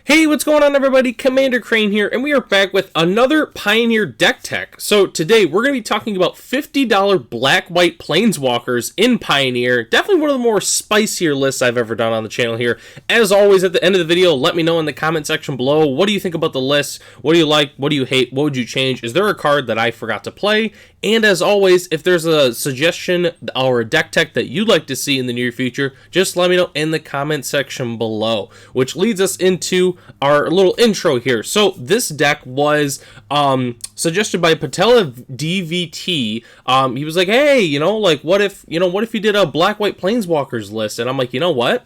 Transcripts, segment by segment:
Hey, what's going on everybody? Commander Crane here, and we are back with another Pioneer deck tech. So today we're going to be talking about $50 black-white Planeswalkers in Pioneer. Definitely one of the more spicier lists I've ever done on the channel here. As always, at the end of the video, let me know in the comment section below, what do you think about the list? What do you like? What do you hate? What would you change? Is there a card that I forgot to play? And as always, if there's a suggestion or a deck tech that you'd like to see in the near future, just let me know in the comment section below. Which leads us into our little intro here. So this deck was suggested by Patella DVT. He was like, hey, what if you did a black-white Planeswalkers list? And I'm like, you know what?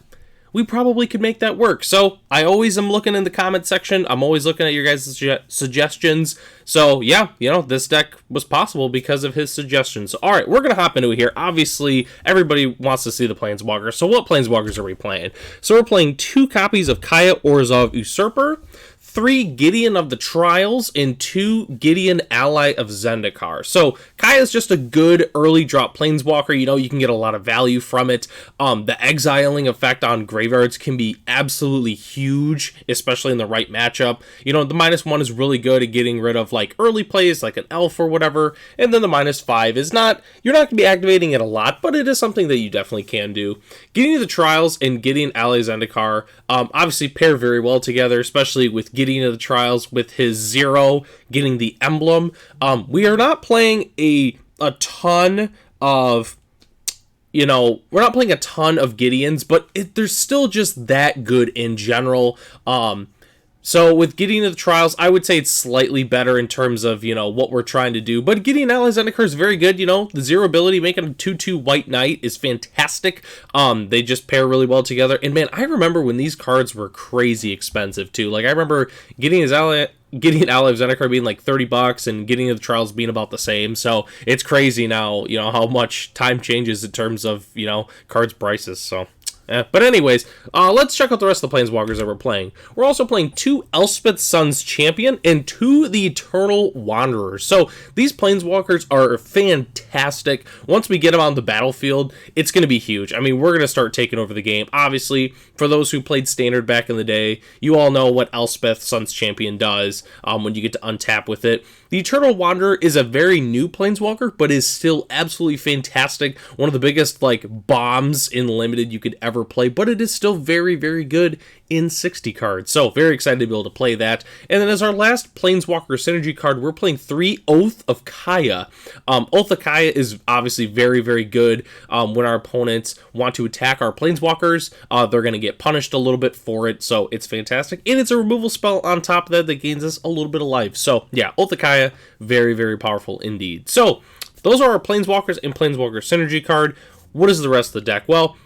We probably could make that work. So I always am looking in the comment section. I'm always looking at your guys' suggestions. So yeah, this deck was possible because of his suggestions. All right, we're going to hop into it here. Obviously, everybody wants to see the Planeswalkers. So what Planeswalkers are we playing? So we're playing 2 copies of Kaya Orzhov Usurper, 3 Gideon of the Trials, and 2 Gideon Ally of Zendikar. So Kaya is just a good early drop Planeswalker. You can get a lot of value from it. The exiling effect on graveyards can be absolutely huge, especially in the right matchup. The -1 is really good at getting rid of like early plays, like an elf or whatever. And then the -5 is not, you're not going to be activating it a lot, but it is something that you definitely can do. Gideon of the Trials and Gideon Ally Zendikar obviously pair very well together, especially with Gideon of the Trials with his 0 getting the emblem. We are not playing a ton of, we're not playing a ton of Gideons, but they're still just that good in general. So with Gideon of the Trials, I would say it's slightly better in terms of, what we're trying to do. But Gideon Ally Zendikar is very good. The 0 ability, making a 2/2 White Knight is fantastic. They just pair really well together. And man, I remember when these cards were crazy expensive too. Like I remember Gideon Ally of Zendikar being like $30 and Gideon of the Trials being about the same. So it's crazy now, how much time changes in terms of, cards prices. So. But anyways, let's check out the rest of the Planeswalkers that we're playing. We're also playing 2 Elspeth Sun's Champion and 2 the Eternal Wanderers. So these Planeswalkers are fantastic. Once we get them on the battlefield, it's going to be huge. I mean, we're going to start taking over the game. Obviously, for those who played Standard back in the day, you all know what Elspeth Sun's Champion does when you get to untap with it. The Eternal Wanderer is a very new Planeswalker, but is still absolutely fantastic. One of the biggest, bombs in Limited you could ever play, but it is still very, very good in 60 cards. So, very excited to be able to play that. And then as our last Planeswalker synergy card, we're playing 3 Oath of Kaya. Oath of Kaya is obviously very, very good when our opponents want to attack our Planeswalkers. They're going to get punished a little bit for it, so it's fantastic. And it's a removal spell on top of that gains us a little bit of life. So, yeah, Oath of Kaya, very, very powerful indeed. So, those are our Planeswalkers and Planeswalker synergy card. What is the rest of the deck? Well,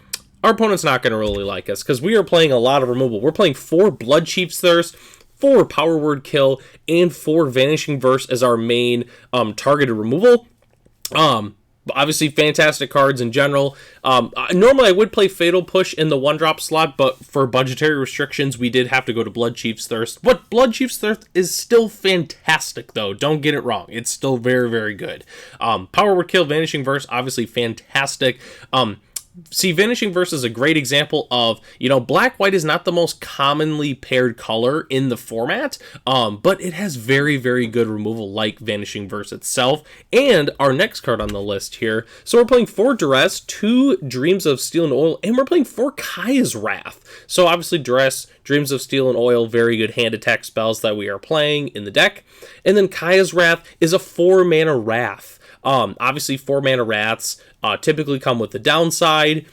our opponent's not going to really like us because we are playing a lot of removal. We're playing 4 Bloodchief's Thirst, 4 Power Word Kill, and 4 Vanishing Verse as our main targeted removal. Obviously, fantastic cards in general. Normally, I would play Fatal Push in the 1-drop slot, but for budgetary restrictions, we did have to go to Bloodchief's Thirst. But Bloodchief's Thirst is still fantastic, though. Don't get it wrong. It's still very, very good. Power Word Kill, Vanishing Verse, obviously fantastic. See, Vanishing Verse is a great example of, black-white is not the most commonly paired color in the format, but it has very, very good removal like Vanishing Verse itself. And our next card on the list here, so we're playing 4 Duress, 2 Dreams of Steel and Oil, and we're playing 4 Kaya's Wrath. So obviously Duress, Dreams of Steel and Oil, very good hand attack spells that we are playing in the deck. And then Kaya's Wrath is a 4-mana Wrath. Obviously 4-mana Wraths typically come with the downside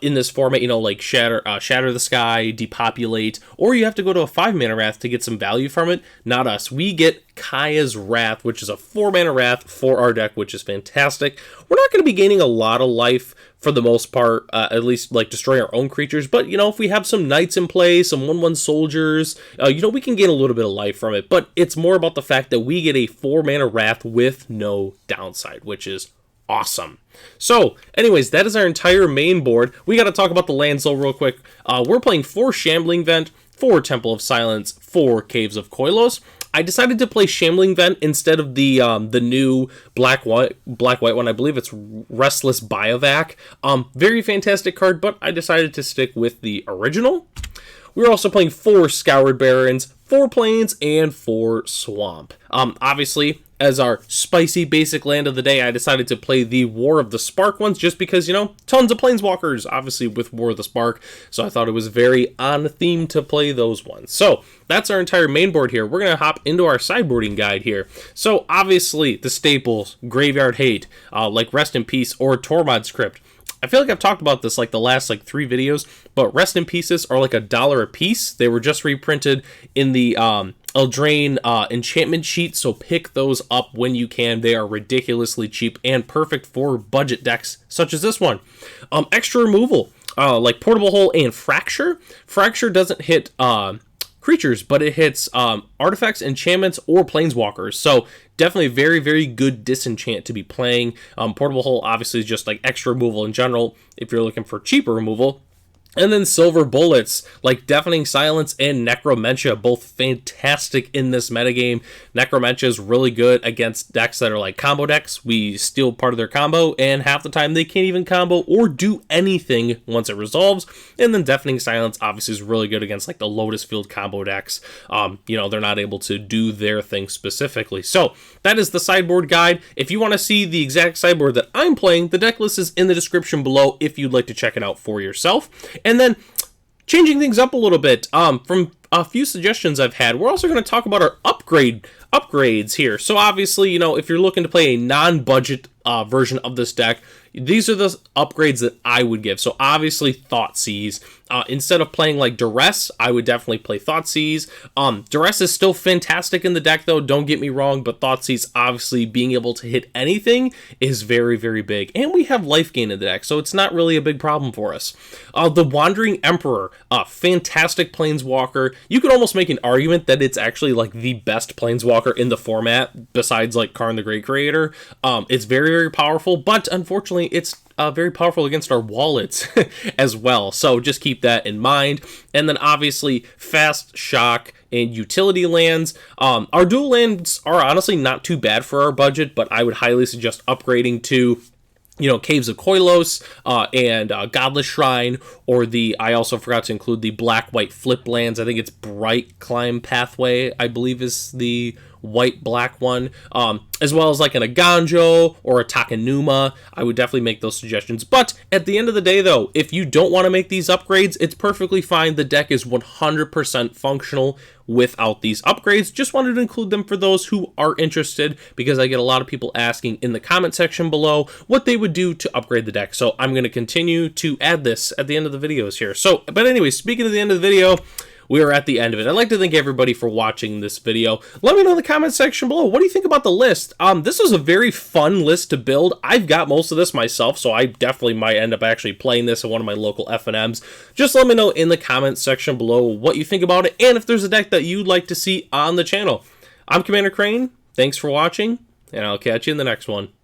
in this format, like Shatter the Sky, Depopulate, or you have to go to a 5-mana Wrath to get some value from it. Not us. We get Kaya's Wrath, which is a 4-mana Wrath for our deck, which is fantastic. We're not going to be gaining a lot of life for the most part, at least destroying our own creatures, but if we have some knights in play, some 1/1 soldiers, we can gain a little bit of life from it, but it's more about the fact that we get a 4-mana Wrath with no downside, which is awesome. So, anyways, that is our entire main board. We got to talk about the lands though real quick. We're playing 4 Shambling Vent, 4 Temple of Silence, 4 Caves of Koilos. I decided to play Shambling Vent instead of the new black-white one. I believe it's Restless Biovac. Very fantastic card, but I decided to stick with the original. we're also playing 4 Scoured Barrens, 4 Plains, and 4 Swamp. Obviously, as our spicy basic land of the day, I decided to play the War of the Spark ones just because, you know, tons of Planeswalkers, obviously, with War of the Spark, so I thought it was very on theme to play those ones. So, that's our entire main board here. We're going to hop into our sideboarding guide here. So, obviously, the staples, Graveyard Hate, like Rest in Peace or Tormod's Crypt. I feel like I've talked about this like the last 3 videos, but Rest in Pieces are like $1 a piece. They were just reprinted in the Eldraine enchantment sheet, so pick those up when you can. They are ridiculously cheap and perfect for budget decks such as this one. Extra removal, like Portable Hole and Fracture. Fracture doesn't hit creatures, but it hits artifacts, enchantments, or planeswalkers. So definitely very, very good disenchant to be playing. Portable Hole obviously is just like extra removal in general if you're looking for cheaper removal. And then Silver Bullets, like Deafening Silence and Necromentia, both fantastic in this metagame. Necromentia is really good against decks that are like combo decks. We steal part of their combo, and half the time they can't even combo or do anything once it resolves. And then Deafening Silence obviously is really good against like the Lotus Field combo decks. You know, they're not able to do their thing specifically. So that is the sideboard guide. If you want to see the exact sideboard that I'm playing, the deck list is in the description below if you'd like to check it out for yourself. And then, changing things up a little bit, from a few suggestions I've had, we're also going to talk about our upgrades here. So obviously, you know, if you're looking to play a non-budget version of this deck, these are the upgrades that I would give. So obviously, Thoughtseize. Instead of playing like Duress, I would definitely play Thoughtseize. Duress is still fantastic in the deck, though, don't get me wrong, but Thoughtseize, obviously, being able to hit anything is very, very big. And we have life gain in the deck, so it's not really a big problem for us. The Wandering Emperor, fantastic Planeswalker. You could almost make an argument that it's actually like the best Planeswalker in the format, besides like Karn the Great Creator. It's very, very powerful, but unfortunately, it's very powerful against our wallets as well, so just keep that in mind. And then obviously Fast Shock and utility lands. Our dual lands are honestly not too bad for our budget, but I would highly suggest upgrading to, you know, Caves of Koilos and Godless Shrine, or I also forgot to include the black-white flip lands. I think it's Bright Climb Pathway, I believe is the white-black one, as well as like an Aganjo or a Takenuma. I would definitely make those suggestions. But at the end of the day, though, if you don't want to make these upgrades, it's perfectly fine. The deck is 100% functional without these upgrades. Just wanted to include them for those who are interested, because I get a lot of people asking in the comment section below what they would do to upgrade the deck. So I'm going to continue to add this at the end of the videos here. So, but anyway, speaking of the end of the video, we are at the end of it. I'd like to thank everybody for watching this video. Let me know in the comment section below, what do you think about the list? This was a very fun list to build. I've got most of this myself, so I definitely might end up actually playing this in one of my local FNMs. Just let me know in the comment section below what you think about it, and if there's a deck that you'd like to see on the channel. I'm Commander Crane. Thanks for watching, and I'll catch you in the next one.